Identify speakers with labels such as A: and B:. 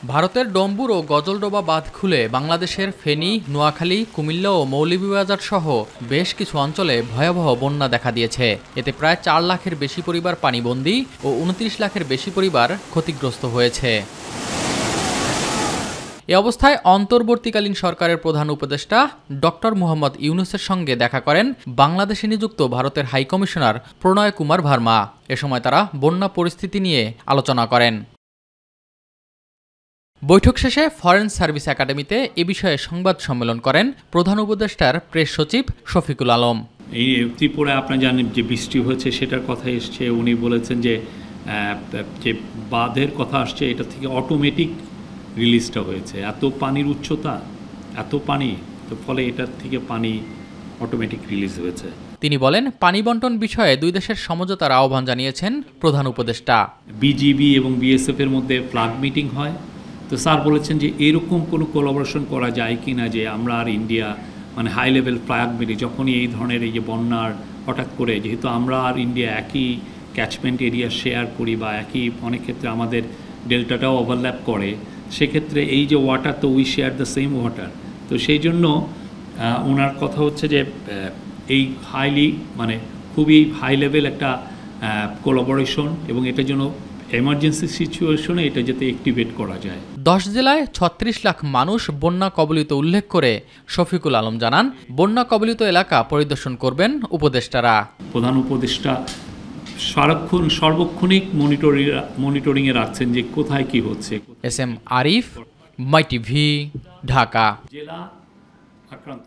A: ভারতের ডম্বুর ও গজলডোবা বাঁধ খুলে বাংলাদেশের ফেনী, নোয়াখালী, কুমিল্লা ও মৌলভীবাজার সহ বেশ কিছু অঞ্চলে ভয়াবহ বন্যা দেখা দিয়েছে। এতে প্রায় 4 লাখের বেশি পরিবার পানিবন্দী ও 29 লাখের বেশি পরিবার ক্ষতিগ্রস্ত হয়েছে। এ অবস্থায় অন্তর্বর্তীকালীন সরকারের প্রধান উপদেষ্টা ডক্টর মোহাম্মদ ইউনূসের সঙ্গে দেখা করেন বাংলাদেশে নিযুক্ত ভারতের হাইকমিশনার প্রণয় কুমার ভার্মা। এ সময় তারা বন্যা পরিস্থিতি নিয়ে আলোচনা করেন। বৈঠক শেষে ফরেন সার্ভিস একাডেমিতে এ বিষয়ে সংবাদ সম্মেলন করেন প্রধান উপদেষ্টার প্রেস সচিব শফিকুল আলম।
B: এই ত্রিপুরায় আপনারা জানেন যে বৃষ্টি হয়েছে, সেটার কথা এসছে। উনি বলেছেন যে বাঁধের কথা আসছে, এটা থেকে অটোমেটিক রিলিজটা হয়েছে। এত পানির উচ্চতা, এত পানি, তো ফলে এটার থেকে পানি অটোমেটিক রিলিজ হয়েছে।
A: তিনি বলেন, পানি বন্টন বিষয়ে দুই দেশের সমঝোতার আহ্বান জানিয়েছেন প্রধান উপদেষ্টা।
B: বিজিবি এবং বিএসএফ এর মধ্যে ফ্ল্যাগ মিটিং হয়, তো স্যার বলেছেন যে এরকম কোনো কোলাবোরেশন করা যায় কি না, যে আমরা আর India high level flag meeting যখনই এই ধরনের এই যে বন্যার হঠাৎ করে, যেহেতু আমরা আর ইন্ডিয়া একই ক্যাচমেন্ট এরিয়া শেয়ার করি বা একই অনেক ক্ষেত্রে আমাদের ডেল্টাটাও ওভারল্যাপ করে, সেক্ষেত্রে এই যে ওয়াটার, তো we share the same water. তো সেই জন্য ওনার কথা হচ্ছে যে এই খুবই হাই লেভেল একটা কোলাবোরেশন, এবং এটার জন্য এমার্জেন্সি সিচুয়েশনে এটা যাতে অ্যাক্টিভেট করা যায়।
A: 10 জেলায় 36 লাখ মানুষ বন্যা কবলিত উল্লেখ করে শফিকুল আলম জানান, বন্যা কবলিত এলাকা পরিদর্শন করবেন উপদেষ্টারা।
B: প্রধান উপদেষ্টা সর্বক্ষণিক মনিটরিংয়ে রাখছেন যে কোথায় কি হচ্ছে।
A: এস এম আরিফ, মাই টিভি, ঢাকা।
B: জেলা আক্রান্ত